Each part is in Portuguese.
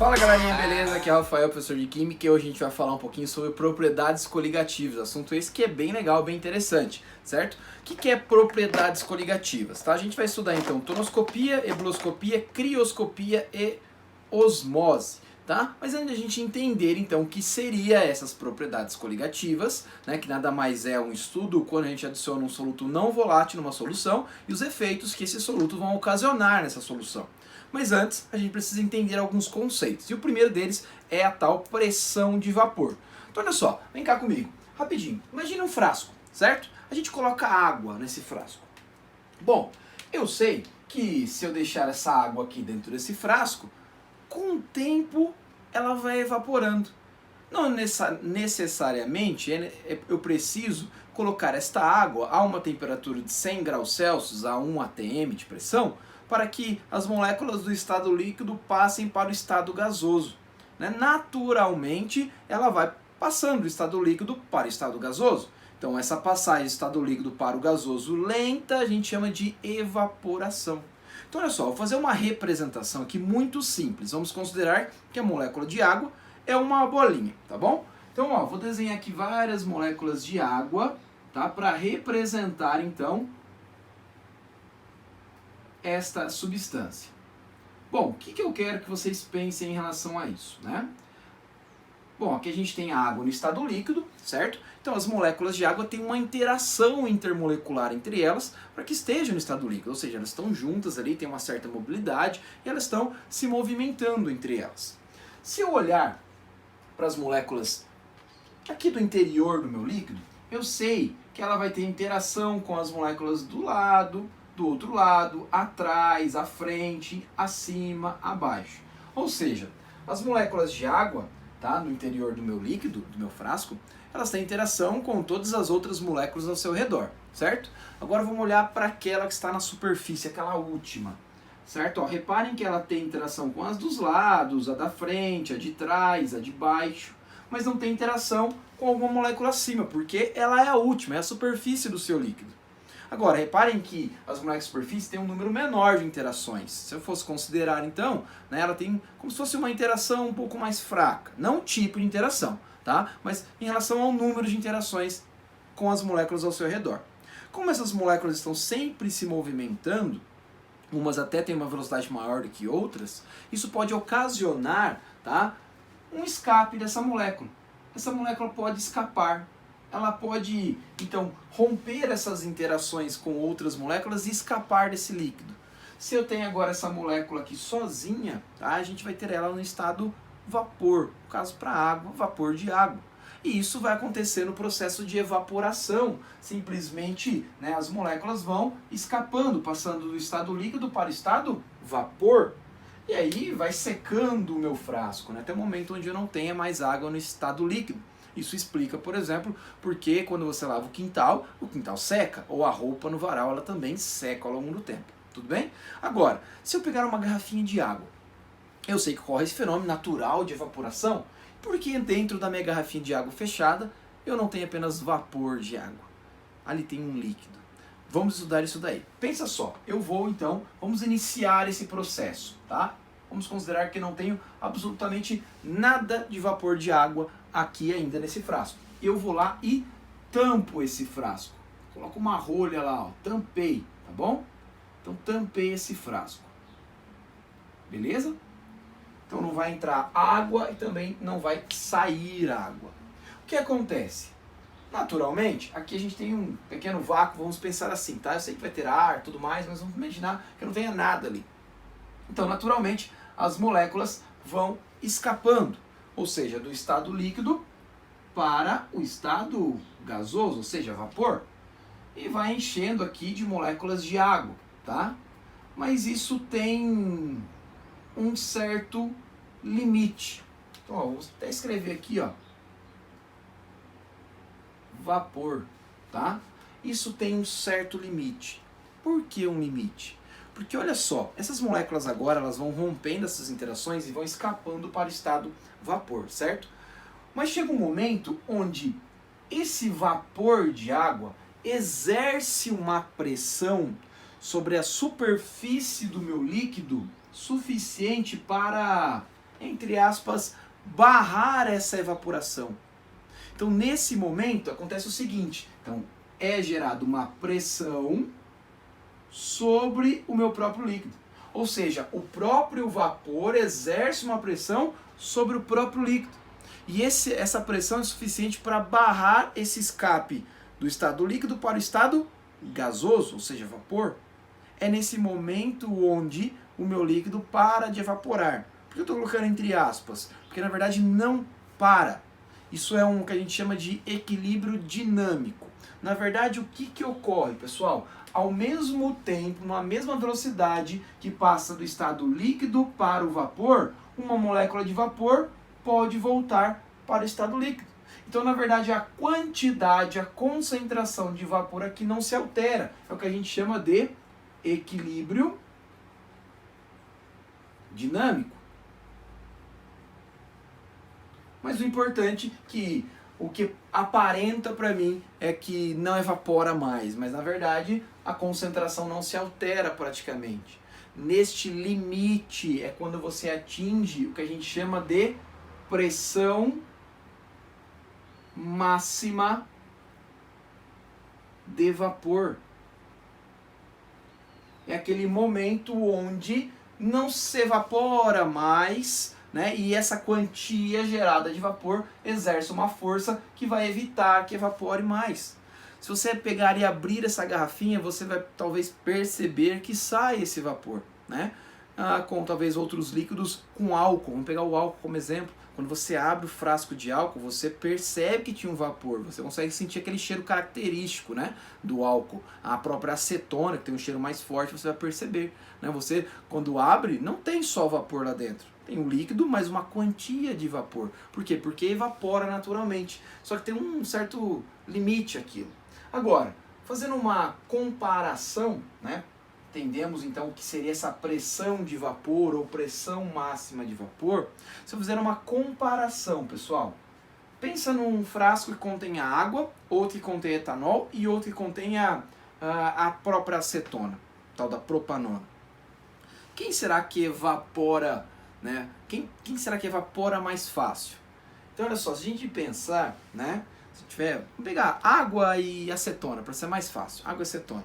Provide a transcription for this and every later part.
Fala galerinha, beleza? Aqui é o Rafael, professor de Química, e hoje a gente vai falar um pouquinho sobre propriedades coligativas, assunto esse que é bem legal, bem interessante, certo? O que é propriedades coligativas, tá? A gente vai estudar então tonoscopia, ebuloscopia, crioscopia e osmose, tá? Mas antes de a gente entender então o que seria essas propriedades coligativas, né, que nada mais é um estudo quando a gente adiciona um soluto não volátil numa solução e os efeitos que esses solutos vão ocasionar nessa solução. Mas antes, a gente precisa entender alguns conceitos. E o primeiro deles é a tal pressão de vapor. Então olha só, vem cá comigo, rapidinho. Imagina um frasco, certo? A gente coloca água nesse frasco. Bom, eu sei que se eu deixar essa água aqui dentro desse frasco, com o tempo ela vai evaporando. Não necessariamente eu preciso colocar esta água a uma temperatura de 100 graus Celsius, a 1 atm de pressão, para que as moléculas do estado líquido passem para o estado gasoso. Naturalmente, ela vai passando do estado líquido para o estado gasoso. Então, essa passagem do estado líquido para o gasoso lenta a gente chama de evaporação. Então, olha só, vou fazer uma representação aqui muito simples. Vamos considerar que a molécula de água é uma bolinha, tá bom? Então, ó, vou desenhar aqui várias moléculas de água, tá? Para representar, então, esta substância. Bom, o que eu quero que vocês pensem em relação a isso, né? Bom, aqui a gente tem a água no estado líquido, certo? Então as moléculas de água têm uma interação intermolecular entre elas para que estejam no estado líquido, ou seja, elas estão juntas ali, tem uma certa mobilidade e elas estão se movimentando entre elas. Se eu olhar para as moléculas aqui do interior do meu líquido, eu sei que ela vai ter interação com as moléculas do lado, do outro lado, atrás, à frente, acima, abaixo. Ou seja, as moléculas de água, tá, no interior do meu líquido, do meu frasco, elas têm interação com todas as outras moléculas ao seu redor, certo? Agora vamos olhar para aquela que está na superfície, aquela última, certo? Ó, reparem que ela tem interação com as dos lados, a da frente, a de trás, a de baixo, mas não tem interação com alguma molécula acima, porque ela é a última, é a superfície do seu líquido. Agora, reparem que as moléculas de superfície têm um número menor de interações. Se eu fosse considerar, então, né, ela tem como se fosse uma interação um pouco mais fraca. Não o tipo de interação, tá? Mas em relação ao número de interações com as moléculas ao seu redor. Como essas moléculas estão sempre se movimentando, umas até têm uma velocidade maior do que outras, isso pode ocasionar, tá, um escape dessa molécula. Essa molécula pode escapar. Ela pode, então, romper essas interações com outras moléculas e escapar desse líquido. Se eu tenho agora essa molécula aqui sozinha, tá, a gente vai ter ela no estado vapor. No caso, para água, vapor de água. E isso vai acontecer no processo de evaporação. Simplesmente, né, as moléculas vão escapando, passando do estado líquido para o estado vapor. E aí vai secando o meu frasco, né, até o momento onde eu não tenha mais água no estado líquido. Isso explica, por exemplo, porque quando você lava o quintal seca, ou a roupa no varal ela também seca ao longo do tempo, tudo bem? Agora, se eu pegar uma garrafinha de água, eu sei que ocorre esse fenômeno natural de evaporação, porque dentro da minha garrafinha de água fechada, eu não tenho apenas vapor de água, ali tem um líquido. Vamos estudar isso daí. Pensa só, vamos iniciar esse processo, tá? Vamos considerar que não tenho absolutamente nada de vapor de água aqui ainda nesse frasco. Eu vou lá e tampo esse frasco. Coloco uma rolha lá, ó, tampei, tá bom? Então tampei esse frasco. Beleza? Então não vai entrar água e também não vai sair água. O que acontece? Naturalmente, aqui a gente tem um pequeno vácuo, vamos pensar assim, tá? Eu sei que vai ter ar e tudo mais, mas vamos imaginar que não tenha nada ali. Então, naturalmente, as moléculas vão escapando, ou seja, do estado líquido para o estado gasoso, ou seja, vapor, e vai enchendo aqui de moléculas de água, tá? Mas isso tem um certo limite. Então, ó, vou até escrever aqui, ó, vapor, tá? Isso tem um certo limite. Por que um limite? Porque olha só, essas moléculas agora elas vão rompendo essas interações e vão escapando para o estado vapor, certo? Mas chega um momento onde esse vapor de água exerce uma pressão sobre a superfície do meu líquido suficiente para entre aspas, barrar essa evaporação. Então, nesse momento, acontece o seguinte. Então, é gerada uma pressão sobre o meu próprio líquido. Ou seja, o próprio vapor exerce uma pressão sobre o próprio líquido. E essa pressão é suficiente para barrar esse escape do estado líquido para o estado gasoso, ou seja, vapor. É nesse momento onde o meu líquido para de evaporar. Por que eu estou colocando entre aspas? Porque na verdade não para. Isso é um que a gente chama de equilíbrio dinâmico. Na verdade, o que ocorre, pessoal? Ao mesmo tempo, numa mesma velocidade que passa do estado líquido para o vapor, uma molécula de vapor pode voltar para o estado líquido. Então, na verdade, a quantidade, a concentração de vapor aqui não se altera. É o que a gente chama de equilíbrio dinâmico. Mas o importante é que o que aparenta para mim é que não evapora mais, mas na verdade a concentração não se altera praticamente. Neste limite é quando você atinge o que a gente chama de pressão máxima de vapor. É aquele momento onde não se evapora mais, né? E essa quantia gerada de vapor exerce uma força que vai evitar que evapore mais. Se você pegar e abrir essa garrafinha, você vai talvez perceber que sai esse vapor, né? Com talvez outros líquidos com álcool. Vamos pegar o álcool como exemplo. Quando você abre o frasco de álcool, você percebe que tinha um vapor. Você consegue sentir aquele cheiro característico, né, do álcool. A própria acetona, que tem um cheiro mais forte, você vai perceber. Né? Você, quando abre, não tem só vapor lá dentro. Tem um líquido, mas uma quantia de vapor. Por quê? Porque evapora naturalmente. Só que tem um certo limite aquilo. Agora, fazendo uma comparação, né? Entendemos então o que seria essa pressão de vapor ou pressão máxima de vapor. Se eu fizer uma comparação, pessoal, pensa num frasco que contém água, outro que contém etanol e outro que contém a própria acetona, tal da propanona. Quem será que evapora, né? Quem será que evapora mais fácil? Então, olha só, se a gente pensar, né? Vamos pegar água e acetona, para ser mais fácil. Água e acetona.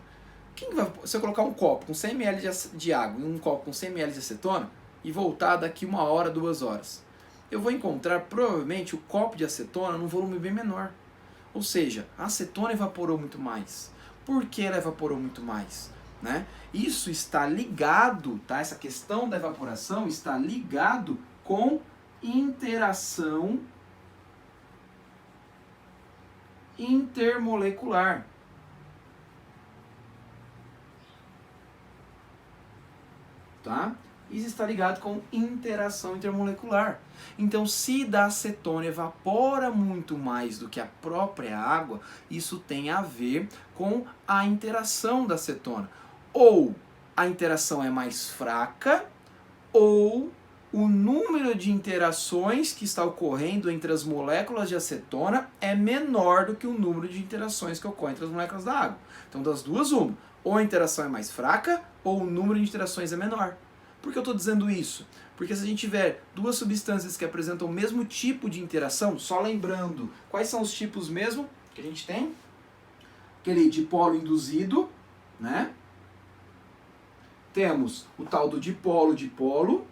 Se eu colocar um copo com 100 ml de água e um copo com 100 ml de acetona e voltar daqui 1 hora, 2 horas, eu vou encontrar provavelmente o copo de acetona num volume bem menor. Ou seja, a acetona evaporou muito mais. Por que ela evaporou muito mais? Né? Isso está ligado, tá? Essa questão da evaporação está ligado com interação intermolecular. Tá? Isso está ligado com interação intermolecular. Então, se da acetona evapora muito mais do que a própria água, isso tem a ver com a interação da acetona. Ou a interação é mais fraca, ou o número de interações que está ocorrendo entre as moléculas de acetona é menor do que o número de interações que ocorrem entre as moléculas da água. Então, das duas, uma. Ou a interação é mais fraca, ou o número de interações é menor. Por que eu estou dizendo isso? Porque se a gente tiver duas substâncias que apresentam o mesmo tipo de interação, só lembrando, quais são os tipos mesmo que a gente tem? Aquele dipolo induzido, né? Temos o tal do dipolo-dipolo.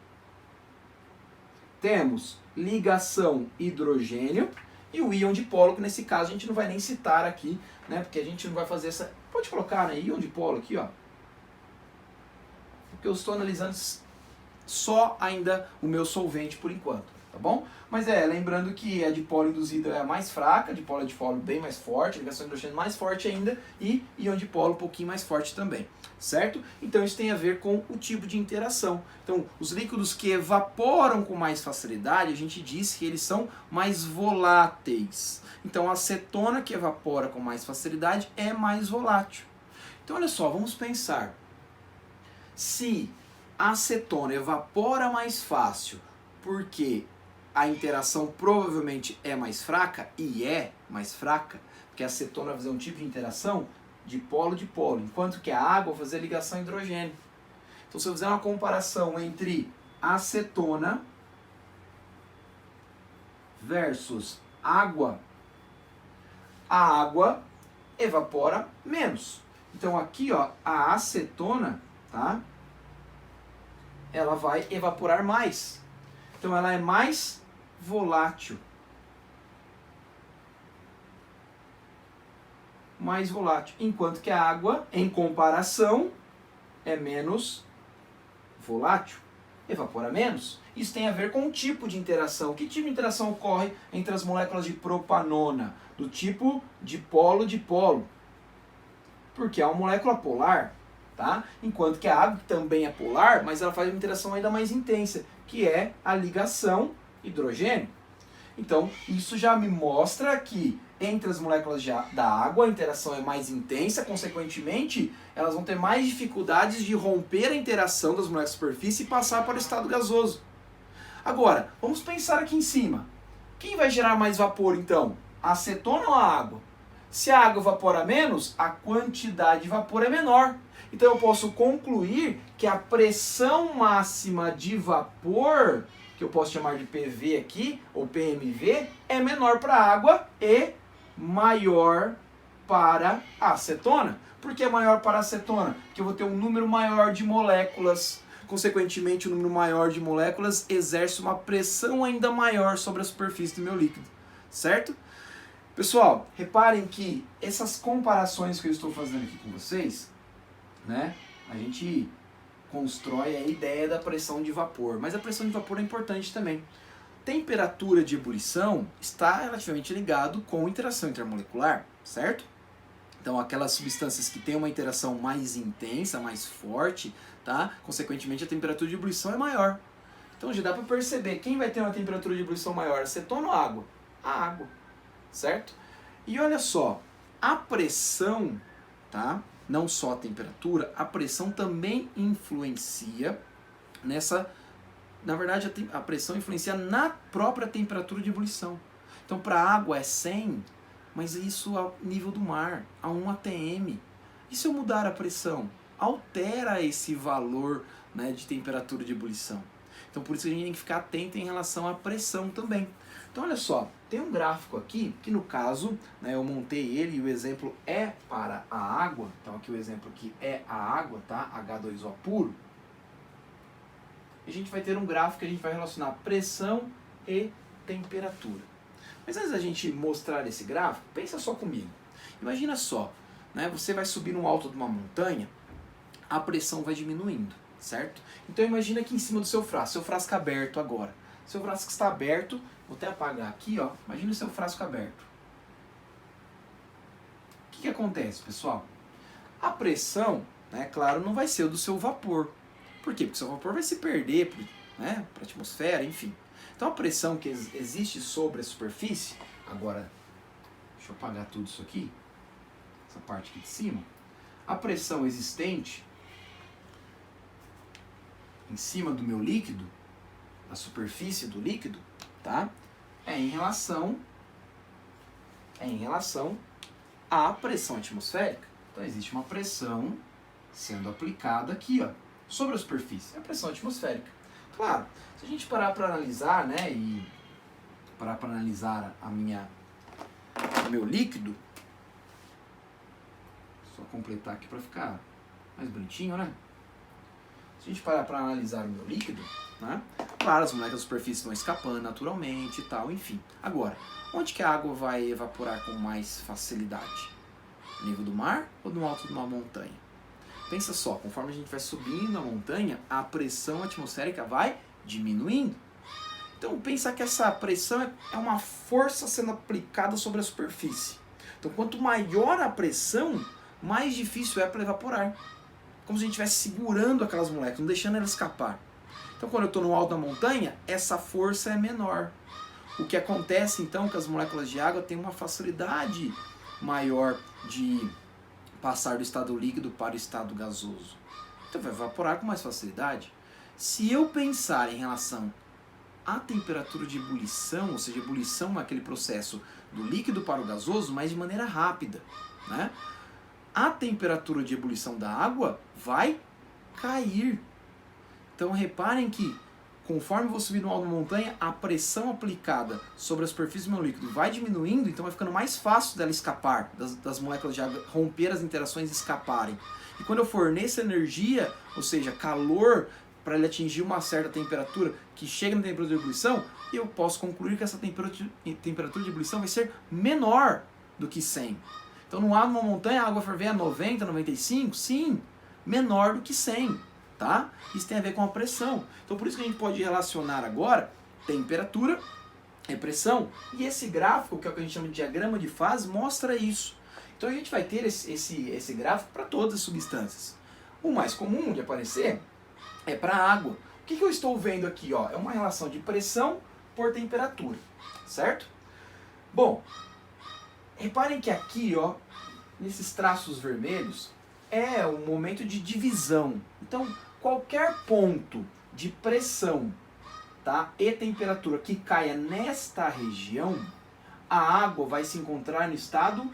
Temos ligação hidrogênio. E o íon dipolo, que nesse caso a gente não vai nem citar aqui, né? Porque a gente não vai fazer essa... Pode colocar, né? Íon dipolo aqui, ó. Porque eu estou analisando só ainda o meu solvente por enquanto, tá bom? Mas lembrando que a dipolo induzida é a mais fraca, a dipolo bem mais forte, a ligação hidrogênio mais forte ainda e íon dipolo um pouquinho mais forte também, certo? Então isso tem a ver com o tipo de interação. Então, os líquidos que evaporam com mais facilidade, a gente diz que eles são mais voláteis. Então, a acetona que evapora com mais facilidade é mais volátil. Então, olha só, vamos pensar. Se a acetona evapora mais fácil porque a interação provavelmente é mais fraca, e é mais fraca, porque a acetona vai fazer um tipo de interação dipolo-dipolo, enquanto que a água vai fazer ligação hidrogênio. Então, se eu fizer uma comparação entre a acetona versus água, a água evapora menos. Então aqui, ó, a acetona, tá? Ela vai evaporar mais. Então ela é mais volátil. Mais volátil. Enquanto que a água, em comparação, é menos volátil. Evapora menos. Isso tem a ver com o tipo de interação. Que tipo de interação ocorre entre as moléculas de propanona? Do tipo dipolo-dipolo. Porque é uma molécula polar, tá? Enquanto que a água que também é polar, mas ela faz uma interação ainda mais intensa, que é a ligação hidrogênio. Então, isso já me mostra que entre as moléculas da água a interação é mais intensa, consequentemente, elas vão ter mais dificuldades de romper a interação das moléculas de superfície e passar para o estado gasoso. Agora, vamos pensar aqui em cima. Quem vai gerar mais vapor, então? A acetona ou a água? Se a água evapora menos, a quantidade de vapor é menor. Então eu posso concluir que a pressão máxima de vapor, que eu posso chamar de PV aqui, ou PMV, é menor para a água e maior para a acetona. Por que é maior para a acetona? Porque eu vou ter um número maior de moléculas. Consequentemente, o número maior de moléculas exerce uma pressão ainda maior sobre a superfície do meu líquido. Certo? Pessoal, reparem que essas comparações que eu estou fazendo aqui com vocês, né, a gente constrói a ideia da pressão de vapor, mas a pressão de vapor é importante também. Temperatura de ebulição está relativamente ligado com interação intermolecular, certo? Então, aquelas substâncias que têm uma interação mais intensa, mais forte, tá? Consequentemente, a temperatura de ebulição é maior. Então, já dá para perceber quem vai ter uma temperatura de ebulição maior, acetona ou água? A água. Certo? E olha só, a pressão, tá? Não só a temperatura, a pressão também influencia nessa... Na verdade, a pressão influencia na própria temperatura de ebulição. Então, para a água é 100, mas isso ao nível do mar, a 1 atm. E se eu mudar a pressão? Altera esse valor, né, de temperatura de ebulição. Então, por isso a gente tem que ficar atento em relação à pressão também. Então, olha só, tem um gráfico aqui, que no caso, né, eu montei ele e o exemplo é para a água. Então, aqui o exemplo aqui é a água, tá? H2O puro. E a gente vai ter um gráfico que a gente vai relacionar pressão e temperatura. Mas antes da gente mostrar esse gráfico, pensa só comigo. Imagina só, né, você vai subir no alto de uma montanha, a pressão vai diminuindo, certo? Então, imagina aqui em cima do seu frasco aberto agora. Seu frasco está aberto, vou até apagar aqui, ó. Imagina o seu frasco aberto. O que acontece, pessoal? A pressão, né, claro, não vai ser o do seu vapor. Por quê? Porque o seu vapor vai se perder, né, para a atmosfera, enfim. Então a pressão que existe sobre a superfície, agora, deixa eu apagar tudo isso aqui, essa parte aqui de cima. A pressão existente em cima do meu líquido, a superfície do líquido, tá? É em relação à pressão atmosférica. Então existe uma pressão sendo aplicada aqui, ó, sobre a superfície, é a pressão atmosférica. Claro, se a gente parar para analisar, né, e parar para analisar o meu líquido, só completar aqui para ficar mais bonitinho, né? Se a gente parar para analisar o meu líquido, né? Claro, as moléculas da superfície vão escapando naturalmente e tal, enfim. Agora, onde que a água vai evaporar com mais facilidade? No nível do mar ou no alto de uma montanha? Pensa só, conforme a gente vai subindo a montanha, a pressão atmosférica vai diminuindo. Então, pensa que essa pressão é uma força sendo aplicada sobre a superfície. Então, quanto maior a pressão, mais difícil é para evaporar. Como se a gente estivesse segurando aquelas moléculas, não deixando elas escapar. Então, quando eu estou no alto da montanha, essa força é menor. O que acontece, então, é que as moléculas de água têm uma facilidade maior de passar do estado líquido para o estado gasoso. Então, vai evaporar com mais facilidade. Se eu pensar em relação à temperatura de ebulição, ou seja, ebulição é aquele processo do líquido para o gasoso, mas de maneira rápida, né? A temperatura de ebulição da água vai cair. Então reparem que conforme eu vou subindo no alto da montanha, a pressão aplicada sobre a superfície do meu líquido vai diminuindo, então vai ficando mais fácil dela escapar, das moléculas de água romper as interações e escaparem. E quando eu forneço energia, ou seja, calor, para ele atingir uma certa temperatura que chega na temperatura de ebulição, eu posso concluir que essa temperatura de ebulição vai ser menor do que 100. Então, no alto de uma montanha, a água ferver a 90, 95? Sim, menor do que 100. Tá? Isso tem a ver com a pressão. Então, por isso que a gente pode relacionar agora temperatura e pressão. E esse gráfico, que é o que a gente chama de diagrama de fase, mostra isso. Então, a gente vai ter esse gráfico para todas as substâncias. O mais comum de aparecer é para a água. O que eu estou vendo aqui? Ó? É uma relação de pressão por temperatura, certo? Bom, reparem que aqui, ó, nesses traços vermelhos, é o momento de divisão. Então, qualquer ponto de pressão, tá, e temperatura que caia nesta região, a água vai se encontrar no estado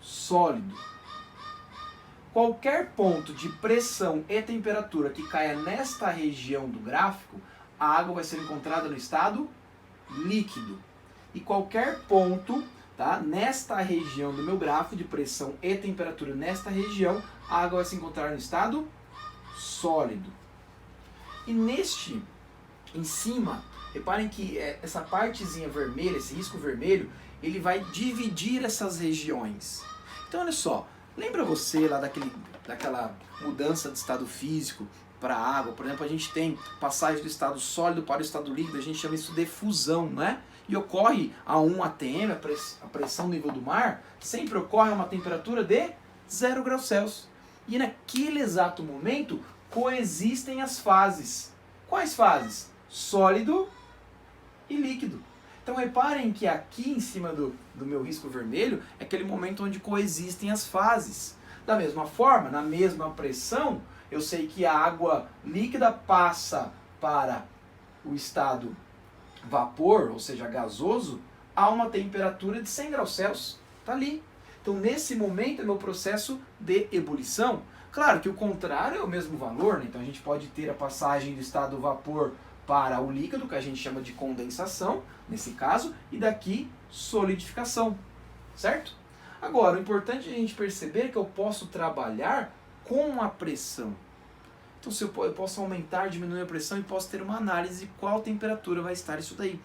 sólido. Qualquer ponto de pressão e temperatura que caia nesta região do gráfico, a água vai ser encontrada no estado líquido. E qualquer ponto, tá, nesta região do meu gráfico de pressão e temperatura, nesta região, a água vai se encontrar no estado sólido. E neste, em cima, reparem que essa partezinha vermelha, esse risco vermelho, ele vai dividir essas regiões. Então, olha só, lembra você lá daquela mudança de estado físico para a água? Por exemplo, a gente tem passagem do estado sólido para o estado líquido, a gente chama isso de fusão, não é? E ocorre a 1 atm, a pressão no nível do mar, sempre ocorre a uma temperatura de 0 graus Celsius. E naquele exato momento coexistem as fases. Quais fases? Sólido e líquido. Então reparem que aqui em cima do meu risco vermelho é aquele momento onde coexistem as fases. Da mesma forma, na mesma pressão, eu sei que a água líquida passa para o estado vapor, ou seja, gasoso, a uma temperatura de 100 graus Celsius. Está ali. Então, nesse momento, é meu processo de ebulição. Claro que o contrário é o mesmo valor, né? Então a gente pode ter a passagem do estado vapor para o líquido, que a gente chama de condensação, nesse caso, e daqui solidificação, certo? Agora, o importante é a gente perceber que eu posso trabalhar com a pressão. Então eu posso aumentar, diminuir a pressão e posso ter uma análise de qual temperatura vai estar isso daí.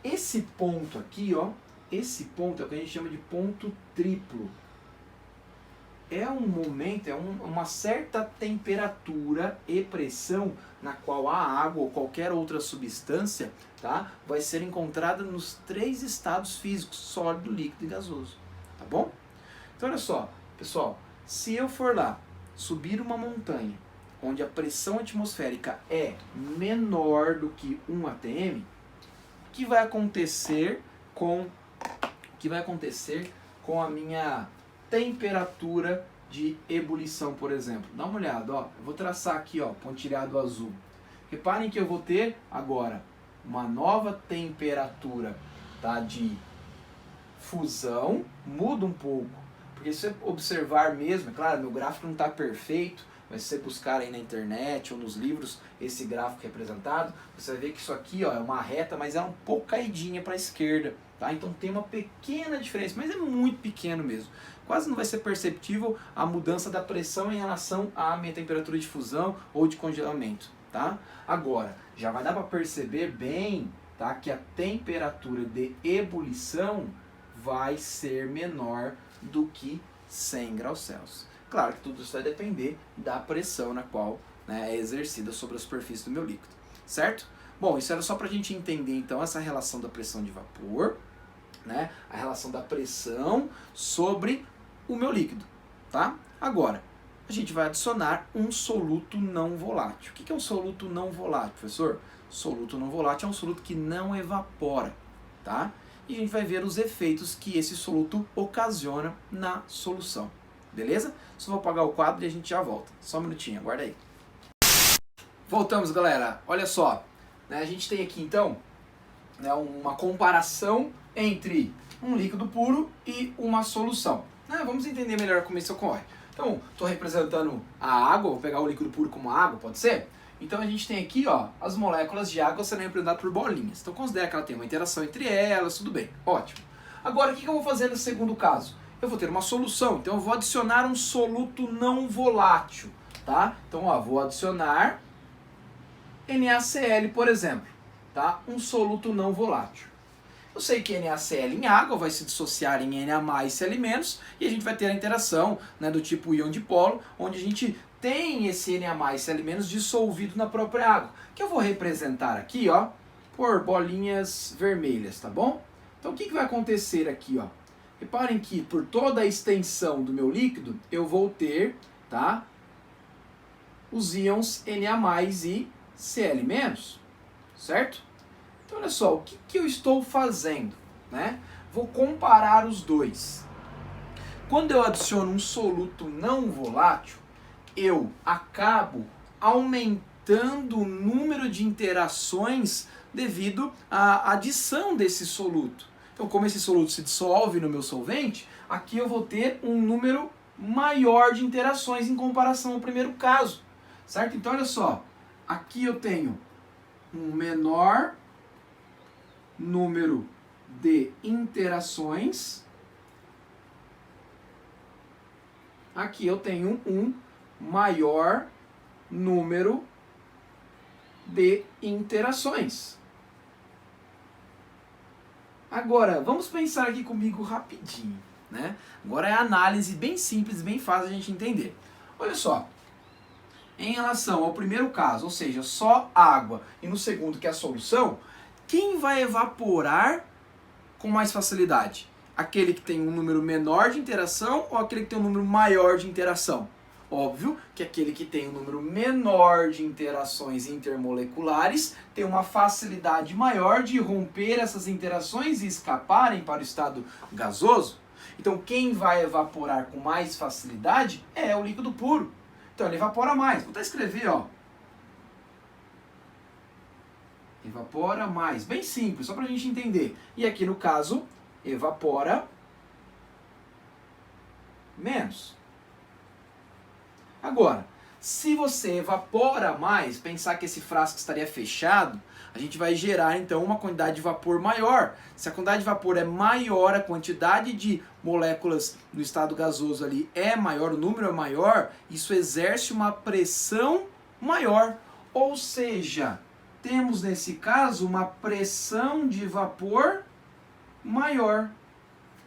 Esse ponto aqui, ó, esse ponto é o que a gente chama de ponto triplo. É um momento, uma certa temperatura e pressão na qual a água ou qualquer outra substância, tá, vai ser encontrada nos 3 estados físicos, sólido, líquido e gasoso. Tá bom? Então olha só, pessoal, se eu for lá subir uma montanha onde a pressão atmosférica é menor do que 1 atm, o que vai acontecer com a minha temperatura de ebulição, por exemplo? Dá uma olhada, ó. Eu vou traçar aqui, ó, pontilhado azul. Reparem que eu vou ter agora uma nova temperatura, tá, de fusão. Muda um pouco, porque se você observar mesmo, é claro, meu gráfico não está perfeito, mas se você buscar aí na internet ou nos livros esse gráfico representado, você vai ver que isso aqui, ó, é uma reta, mas é um pouco caidinha para a esquerda. Tá? Então tem uma pequena diferença, mas é muito pequeno mesmo. Quase não vai ser perceptível a mudança da pressão em relação à minha temperatura de fusão ou de congelamento. Tá? Agora, já vai dar para perceber bem, tá, que a temperatura de ebulição vai ser menor do que 100 graus Celsius. Claro que tudo isso vai depender da pressão na qual, né, é exercida sobre a superfície do meu líquido. Certo? Bom, isso era só para a gente entender então essa relação da pressão de vapor, né, a relação da pressão sobre o meu líquido, tá? Agora, a gente vai adicionar um soluto não volátil. O que é um soluto não volátil, professor? Soluto não volátil é um soluto que não evapora, tá? E a gente vai ver os efeitos que esse soluto ocasiona na solução, beleza? Só vou apagar o quadro e a gente já volta. Só um minutinho, aguarda aí. Voltamos, galera. Olha só, né, a gente tem aqui então, né, uma comparação entre um líquido puro e uma solução. Vamos entender melhor como isso ocorre. Então, estou representando a água, vou pegar o líquido puro como água, pode ser? Então a gente tem aqui, ó, as moléculas de água sendo representadas por bolinhas. Então considera que ela tem uma interação entre elas, tudo bem, ótimo. Agora o que eu vou fazer no segundo caso? Eu vou ter uma solução, então eu vou adicionar um soluto não volátil, tá? Então, ó, vou adicionar NaCl, por exemplo, tá? Um soluto não volátil. Eu sei que NaCl em água vai se dissociar em Na+, Cl-, e a gente vai ter a interação, né, do tipo íon dipolo, onde a gente tem esse Na+, Cl- dissolvido na própria água, que eu vou representar aqui, ó, por bolinhas vermelhas, tá bom? Então o que vai acontecer aqui, ó? Reparem que por toda a extensão do meu líquido, eu vou ter, tá, os íons Na+, e Cl-, certo? Então olha só, o que eu estou fazendo, né? Vou comparar os dois. Quando eu adiciono um soluto não volátil, eu acabo aumentando o número de interações devido à adição desse soluto. Então, como esse soluto se dissolve no meu solvente, aqui eu vou ter um número maior de interações em comparação ao primeiro caso, certo? Então, olha só, aqui eu tenho um menor número de interações, aqui eu tenho um maior número de interações. Agora, vamos pensar aqui comigo rapidinho, né? Agora é análise bem simples, bem fácil a gente entender. Olha só, em relação ao primeiro caso, ou seja, só água, e no segundo, que é a solução, quem vai evaporar com mais facilidade? Aquele que tem um número menor de interação ou aquele que tem um número maior de interação? Óbvio que aquele que tem um número menor de interações intermoleculares tem uma facilidade maior de romper essas interações e escaparem para o estado gasoso. Então quem vai evaporar com mais facilidade é o líquido puro. Então ele evapora mais. Vou até escrever, ó. Evapora mais. Bem simples, só para a gente entender. E aqui no caso, evapora menos. Agora, se você evapora mais, pensar que esse frasco estaria fechado, a gente vai gerar então uma quantidade de vapor maior. Se a quantidade de vapor é maior, a quantidade de moléculas no estado gasoso ali é maior, o número é maior, isso exerce uma pressão maior. Ou seja, temos nesse caso uma pressão de vapor maior.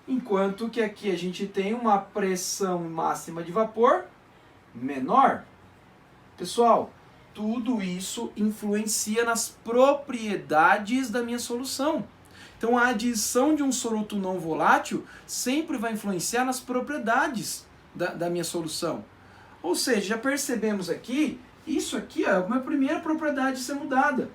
Enquanto que aqui a gente tem uma pressão máxima de vapor menor. Pessoal, tudo isso influencia nas propriedades da minha solução. Então a adição de um soluto não volátil sempre vai influenciar nas propriedades da minha solução. Ou seja, já percebemos aqui, isso aqui é a minha primeira propriedade a ser mudada.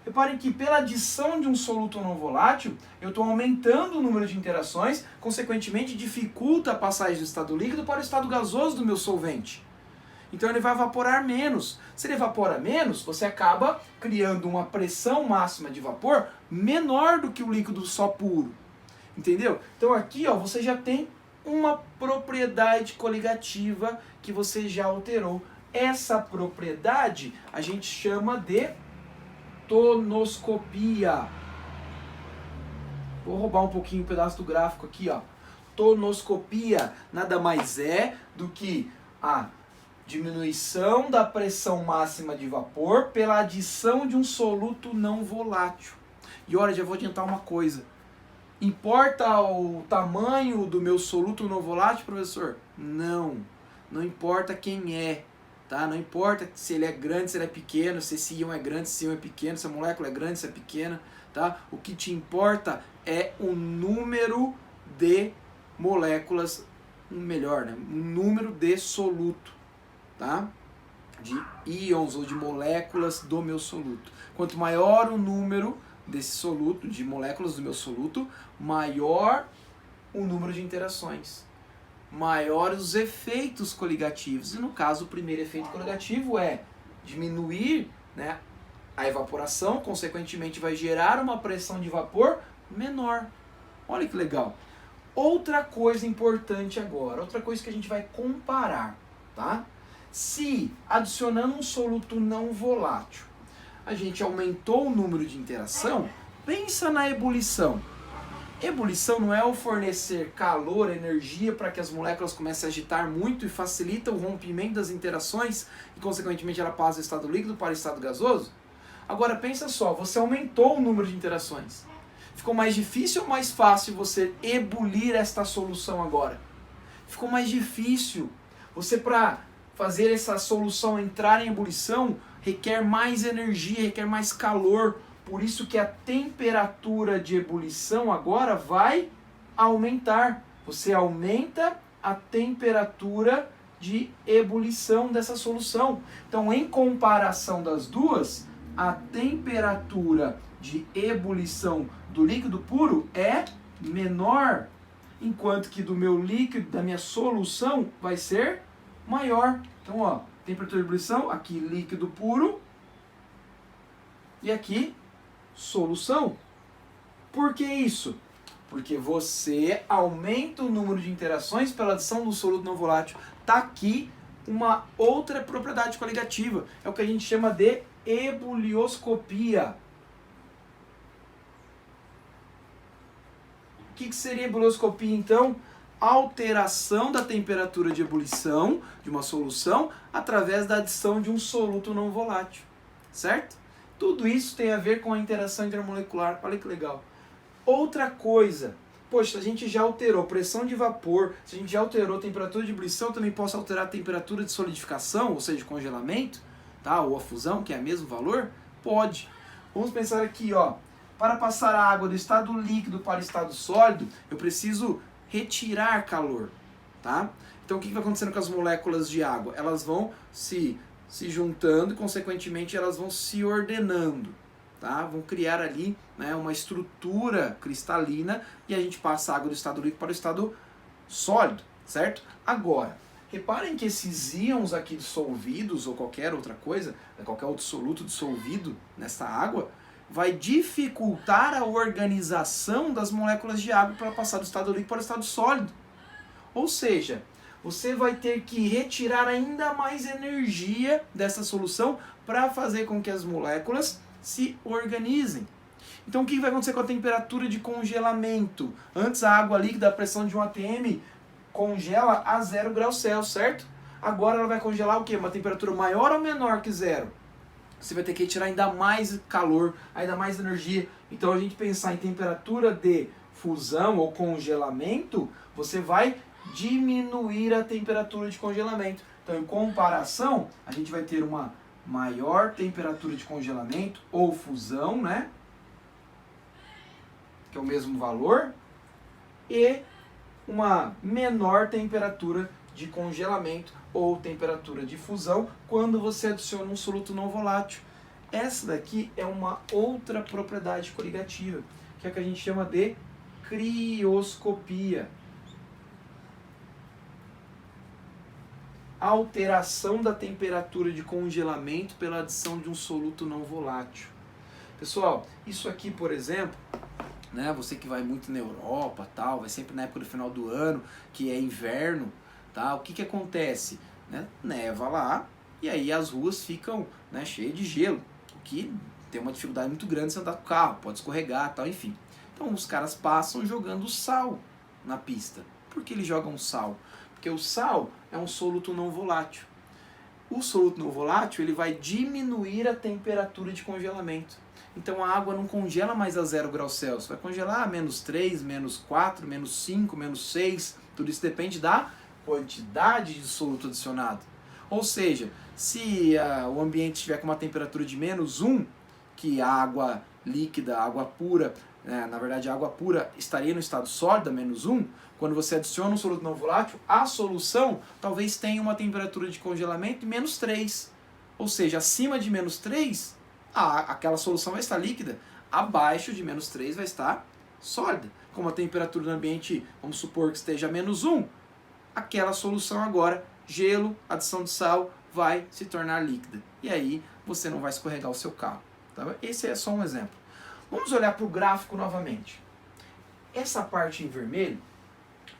Reparem que pela adição de um soluto não volátil, eu estou aumentando o número de interações, consequentemente dificulta a passagem do estado líquido para o estado gasoso do meu solvente. Então ele vai evaporar menos. Se ele evapora menos, você acaba criando uma pressão máxima de vapor menor do que o líquido só puro. Entendeu? Então aqui, ó, você já tem uma propriedade coligativa que você já alterou. Essa propriedade a gente chama de tonoscopia. Vou roubar um pouquinho um pedaço do gráfico aqui, ó. Tonoscopia nada mais é do que a diminuição da pressão máxima de vapor pela adição de um soluto não volátil. E olha, já vou adiantar uma coisa. Importa o tamanho do meu soluto não volátil, professor? Não. Não importa quem é. Tá? Não importa se ele é grande, se ele é pequeno, se esse íon é grande, se esse íon é pequeno, se a molécula é grande, se é pequena. Tá? O que te importa é o número de moléculas, melhor, né? O número de soluto, tá? De íons ou de moléculas do meu soluto. Quanto maior o número desse soluto, de moléculas do meu soluto, maior o número de interações. Maiores os efeitos coligativos. E no caso, o primeiro efeito coligativo é diminuir, né, a evaporação, consequentemente vai gerar uma pressão de vapor menor. Olha que legal. Outra coisa importante agora, outra coisa que a gente vai comparar, tá? Se adicionando um soluto não volátil, a gente aumentou o número de interação, pensa na ebulição. Ebulição não é o fornecer calor, energia para que as moléculas comecem a agitar muito e facilita o rompimento das interações e consequentemente ela passa do estado líquido para o estado gasoso? Agora pensa só, você aumentou o número de interações. Ficou mais difícil ou mais fácil você ebulir esta solução agora? Ficou mais difícil. Você, para fazer essa solução entrar em ebulição, requer mais energia, requer mais calor. Por isso que a temperatura de ebulição agora vai aumentar. Você aumenta a temperatura de ebulição dessa solução. Então, em comparação das duas, a temperatura de ebulição do líquido puro é menor, enquanto que do meu líquido, da minha solução, vai ser maior. Então, ó, temperatura de ebulição, aqui líquido puro e aqui solução. Por que isso? Porque você aumenta o número de interações pela adição do soluto não volátil. Está aqui uma outra propriedade coligativa. É o que a gente chama de ebulioscopia. O que seria ebulioscopia, então? Alteração da temperatura de ebulição de uma solução através da adição de um soluto não volátil. Certo? Tudo isso tem a ver com a interação intermolecular. Olha que legal. Outra coisa, poxa, a gente já alterou pressão de vapor, se a gente já alterou a temperatura de ebulição, também posso alterar a temperatura de solidificação, ou seja, de congelamento, tá? Ou a fusão, que é o mesmo valor? Pode. Vamos pensar aqui, ó. Para passar a água do estado líquido para o estado sólido, eu preciso retirar calor, tá? Então o que vai acontecendo com as moléculas de água? Elas vão se juntando e, consequentemente, elas vão se ordenando, tá? Vão criar ali, né, uma estrutura cristalina e a gente passa a água do estado líquido para o estado sólido, certo? Agora, reparem que esses íons aqui dissolvidos ou qualquer outra coisa, qualquer outro soluto dissolvido nessa água, vai dificultar a organização das moléculas de água para passar do estado líquido para o estado sólido. Ou seja, você vai ter que retirar ainda mais energia dessa solução para fazer com que as moléculas se organizem. Então o que vai acontecer com a temperatura de congelamento? Antes a água líquida, a pressão de 1 atm, congela a 0 graus Celsius, certo? Agora ela vai congelar o quê? Uma temperatura maior ou menor que 0? Você vai ter que retirar ainda mais calor, ainda mais energia. Então a gente pensar em temperatura de fusão ou congelamento, você vai diminuir a temperatura de congelamento. Então, em comparação, a gente vai ter uma maior temperatura de congelamento ou fusão, né? Que é o mesmo valor, e uma menor temperatura de congelamento ou temperatura de fusão quando você adiciona um soluto não volátil. Essa daqui é uma outra propriedade coligativa, que é o que a gente chama de crioscopia. Alteração da temperatura de congelamento pela adição de um soluto não volátil. Pessoal, isso aqui, por exemplo, né, você que vai muito na Europa, tal, vai sempre na época do final do ano, que é inverno, tá? O que que acontece? Né? Neva lá e aí as ruas ficam, né, cheias de gelo, o que tem uma dificuldade muito grande de você andar com o carro, pode escorregar, tal, enfim. Então os caras passam jogando sal na pista. Por que eles jogam sal? Porque o sal é um soluto não volátil. O soluto não volátil ele vai diminuir a temperatura de congelamento. Então a água não congela mais a 0 graus Celsius, vai congelar a -3, -4, -5, -6. Tudo isso depende da quantidade de soluto adicionado. Ou seja, se o ambiente estiver com uma temperatura de -1, que a água líquida, a água pura, na verdade a água pura estaria no estado sólido, -1, quando você adiciona um soluto não volátil, a solução talvez tenha uma temperatura de congelamento de -3. Ou seja, acima de -3, aquela solução vai estar líquida, abaixo de -3 vai estar sólida. Como a temperatura do ambiente, vamos supor que esteja -1, aquela solução agora, gelo, adição de sal, vai se tornar líquida. E aí você não vai escorregar o seu carro. Tá? Esse é só um exemplo. Vamos olhar para o gráfico novamente. Essa parte em vermelho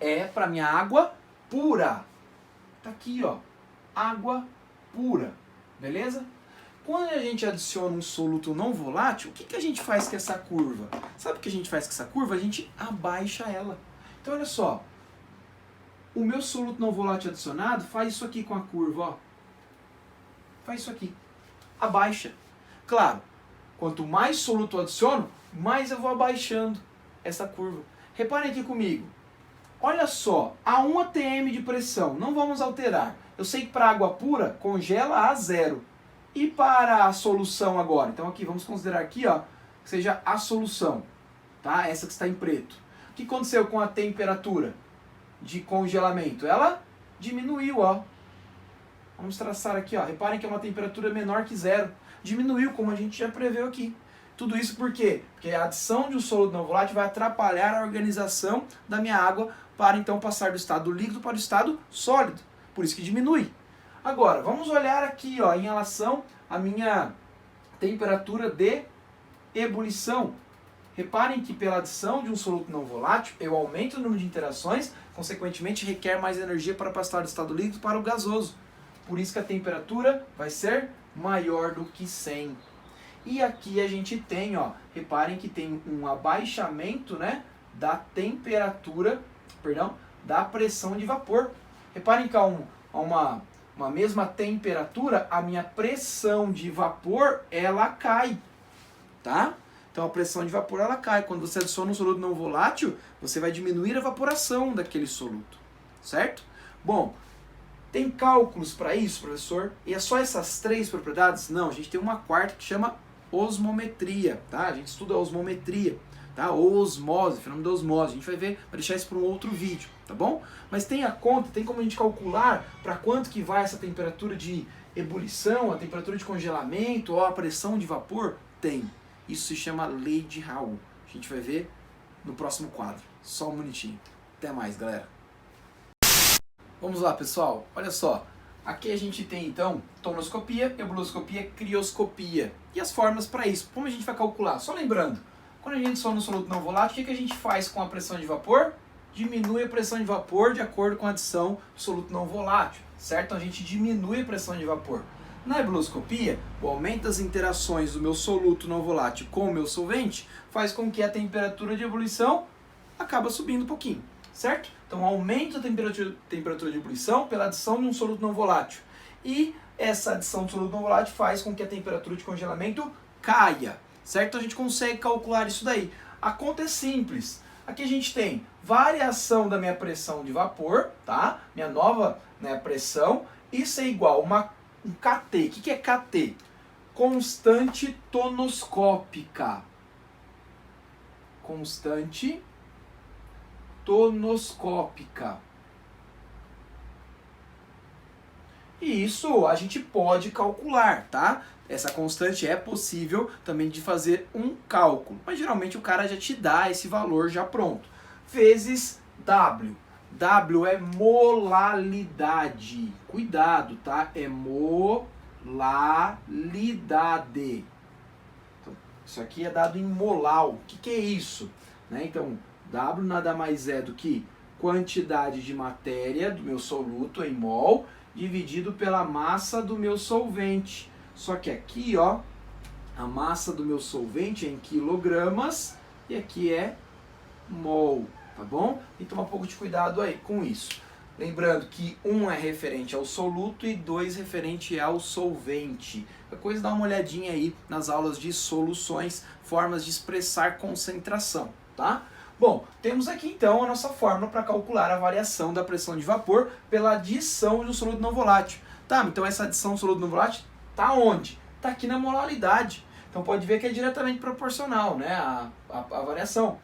é para minha água pura. Tá aqui, ó. Água pura, beleza? Quando a gente adiciona um soluto não volátil, o que a gente faz com essa curva? Sabe o que a gente faz com essa curva? A gente abaixa ela. Então olha só, o meu soluto não volátil adicionado faz isso aqui com a curva, ó. Faz isso aqui, abaixa. Claro, quanto mais soluto eu adiciono, mais eu vou abaixando essa curva. Reparem aqui comigo. Olha só, a 1 atm de pressão, não vamos alterar. Eu sei que para água pura, congela a 0. E para a solução agora? Então aqui, vamos considerar aqui, ó, que seja a solução, tá? Essa que está em preto. O que aconteceu com a temperatura de congelamento? Ela diminuiu, ó. Vamos traçar aqui, ó. Reparem que é uma temperatura menor que 0. Diminuiu, como a gente já preveu aqui. Tudo isso por quê? Porque a adição de um soluto não volátil vai atrapalhar a organização da minha água para então passar do estado líquido para o estado sólido. Por isso que diminui. Agora, vamos olhar aqui, ó, em relação à minha temperatura de ebulição. Reparem que pela adição de um soluto não volátil, eu aumento o número de interações, consequentemente requer mais energia para passar do estado líquido para o gasoso. Por isso que a temperatura vai ser maior do que 100. E aqui a gente tem, ó, reparem que tem um abaixamento, né, da temperatura, da pressão de vapor. Reparem que a uma mesma temperatura, a minha pressão de vapor, ela cai, tá? Então a pressão de vapor, ela cai. Quando você adiciona um soluto não volátil, você vai diminuir a evaporação daquele soluto, certo? Bom, tem cálculos para isso, professor? E é só essas 3 propriedades? Não, a gente tem uma quarta que chama osmometria, tá? A gente estuda a osmometria, tá? Ou osmose, fenômeno da osmose. A gente vai ver, vai deixar isso para um outro vídeo, tá bom? Mas tem a conta, tem como a gente calcular para quanto que vai essa temperatura de ebulição, a temperatura de congelamento ou a pressão de vapor? Tem. Isso se chama lei de Raul. A gente vai ver no próximo quadro. Só um minutinho. Até mais, galera. Vamos lá, pessoal. Olha só. Aqui a gente tem, então, tonoscopia, ebuloscopia, crioscopia. E as formas para isso. Como a gente vai calcular? Só lembrando, quando a gente adiciona um soluto não volátil, o que a gente faz com a pressão de vapor? Diminui a pressão de vapor de acordo com a adição do soluto não volátil, certo? Então a gente diminui a pressão de vapor. Na ebuloscopia, o aumento das interações do meu soluto não volátil com o meu solvente faz com que a temperatura de ebulição acaba subindo um pouquinho, certo? Então aumenta a temperatura de ebulição pela adição de um soluto não volátil. E essa adição de soluto não volátil faz com que a temperatura de congelamento caia, certo? Então a gente consegue calcular isso daí. A conta é simples. Aqui a gente tem variação da minha pressão de vapor, tá? Minha nova, né, pressão. Isso é igual a um KT. O que é KT? Constante tonoscópica. Constante tonoscópica. E isso a gente pode calcular, tá? Essa constante é possível também de fazer um cálculo, mas geralmente o cara já te dá esse valor já pronto. Vezes W. W é molalidade. Cuidado, tá? É molalidade. Então, isso aqui é dado em molar. O que é isso? Né? Então, W nada mais é do que quantidade de matéria do meu soluto em mol dividido pela massa do meu solvente. Só que aqui, ó, a massa do meu solvente é em quilogramas e aqui é mol, tá bom? Tem que tomar um pouco de cuidado aí com isso. Lembrando que 1 é referente ao soluto e 2 referente ao solvente. Qualquer coisa, dá uma olhadinha aí nas aulas de soluções, formas de expressar concentração, tá? Bom, temos aqui então a nossa fórmula para calcular a variação da pressão de vapor pela adição de um soluto não volátil. Tá, então essa adição do soluto não volátil está onde? Está aqui na molalidade. Então pode ver que é diretamente proporcional, né, a variação.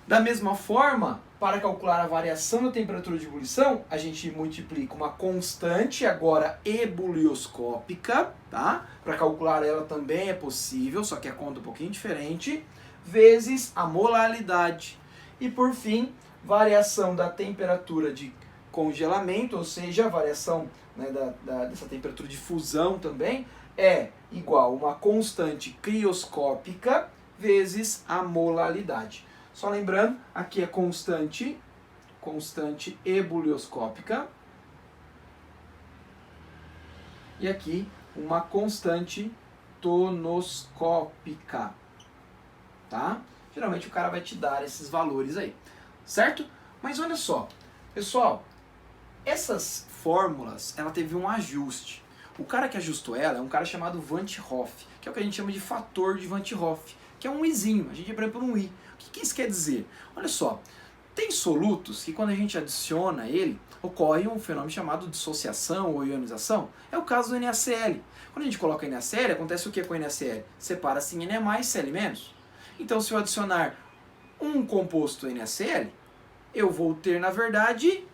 Da mesma forma, para calcular a variação da temperatura de ebulição, a gente multiplica uma constante, agora ebulioscópica, tá? Para calcular ela também é possível, só que a conta é um pouquinho diferente, vezes a molalidade. E por fim, variação da temperatura de congelamento, ou seja, a variação, né, dessa temperatura de fusão também, é igual a uma constante crioscópica vezes a molalidade. Só lembrando, aqui é constante ebulioscópica e aqui uma constante tonoscópica, tá? Geralmente o cara vai te dar esses valores aí, certo? Mas olha só, pessoal, essas fórmulas, ela teve um ajuste. O cara que ajustou ela é um cara chamado Van 't Hoff, que é o que a gente chama de fator de Van 't Hoff, que é um izinho, a gente aprende por um i. O que isso quer dizer? Olha só, tem solutos que quando a gente adiciona ele, ocorre um fenômeno chamado dissociação ou ionização. É o caso do NaCl. Quando a gente coloca NaCl, acontece o que com o NaCl? Separa-se em Na+, Cl-. Então, se eu adicionar um composto NaCl, eu vou ter, na verdade,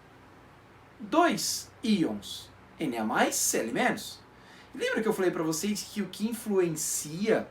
2 íons, Na+, Cl-. Lembra que eu falei para vocês que o que influencia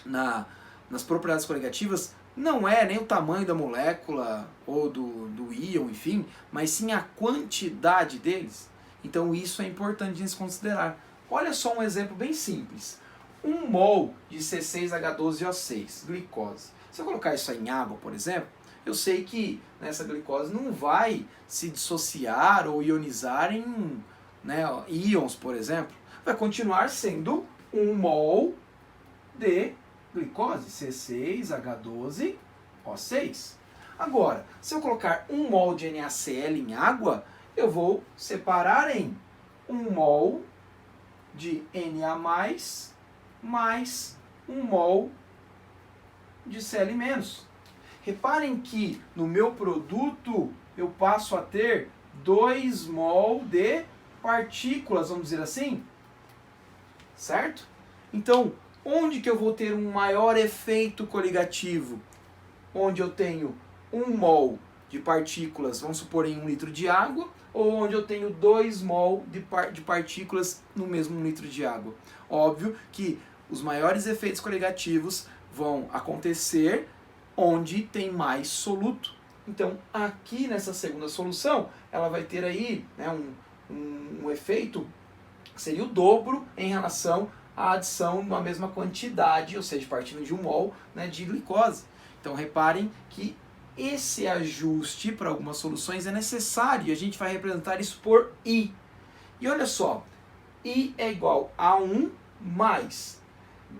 nas propriedades coligativas não é nem o tamanho da molécula ou do íon, enfim, mas sim a quantidade deles? Então isso é importante de se considerar. Olha só um exemplo bem simples. 1 mol de C6H12O6, glicose. Se eu colocar isso aí em água, por exemplo, eu sei que essa glicose não vai se dissociar ou ionizar em íons, por exemplo. Vai continuar sendo 1 mol de glicose, C6H12O6. Agora, se eu colocar 1 mol de NaCl em água, eu vou separar em 1 mol de Na+, mais 1 mol de Cl-. Reparem que no meu produto eu passo a ter 2 mol de partículas, vamos dizer assim, certo? Então, onde que eu vou ter um maior efeito coligativo? Onde eu tenho 1 mol de partículas, vamos supor, em 1 litro de água, ou onde eu tenho 2 mol de partículas no mesmo litro de água. Óbvio que os maiores efeitos coligativos vão acontecer onde tem mais soluto. Então, aqui nessa segunda solução, ela vai ter aí um efeito que seria o dobro em relação à adição de uma mesma quantidade, ou seja, partindo de 1 mol de glicose. Então, reparem que esse ajuste para algumas soluções é necessário e a gente vai representar isso por I. E olha só, I é igual a 1 mais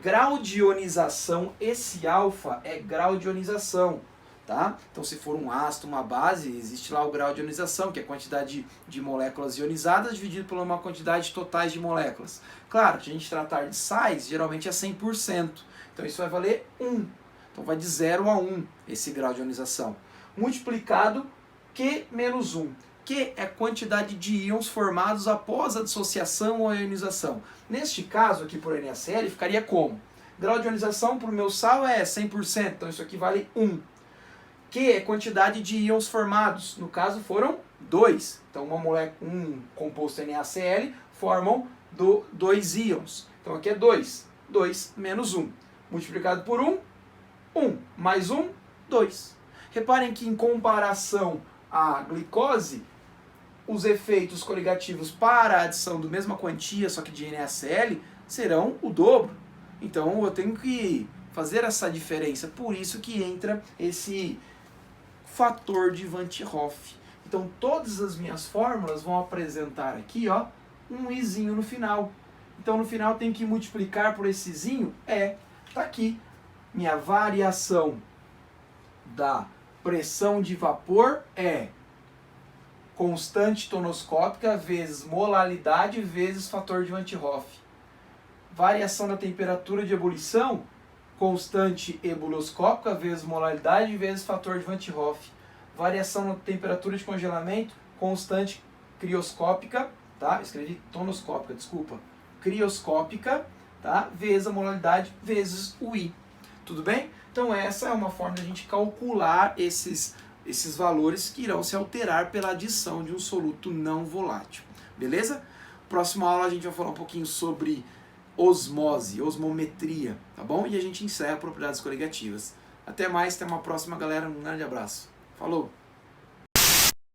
grau de ionização, esse alfa é grau de ionização, tá? Então se for um ácido, uma base, existe lá o grau de ionização, que é a quantidade de moléculas ionizadas dividido por uma quantidade totais de moléculas. Claro, se a gente tratar de sais, geralmente é 100%, então isso vai valer 1. Então vai de 0 a 1 esse grau de ionização. Multiplicado Q menos 1. Q é a quantidade de íons formados após a dissociação ou a ionização. Neste caso aqui por NaCl ficaria como? Grau de ionização para o meu sal é 100%, então isso aqui vale 1. Q é quantidade de íons formados, no caso foram 2. Então um composto NaCl formam 2 íons. Então aqui é 2. 2 menos 1. Multiplicado por 1, 1 mais 1, 2. Reparem que em comparação à glicose, os efeitos coligativos para a adição da mesma quantia, só que de NaCl, serão o dobro. Então eu tenho que fazer essa diferença, por isso que entra esse fator de Van 't Hoff. Então todas as minhas fórmulas vão apresentar aqui um izinho no final. Então no final tem que multiplicar por esse izinho, tá aqui. Minha variação da pressão de vapor é constante tonoscópica vezes molaridade vezes fator de Van 't Hoff. Variação da temperatura de ebulição, constante ebuloscópica vezes molaridade vezes fator de Van 't Hoff. Variação da temperatura de congelamento, constante crioscópica, tá? Escrevi tonoscópica, desculpa. Crioscópica, tá? Vezes a molaridade vezes o I. Tudo bem? Então essa é uma forma de a gente calcular esses valores que irão se alterar pela adição de um soluto não volátil. Beleza? Próxima aula a gente vai falar um pouquinho sobre osmose, osmometria, tá bom? E a gente encerra propriedades coligativas. Até mais, até uma próxima, galera. Um grande abraço. Falou!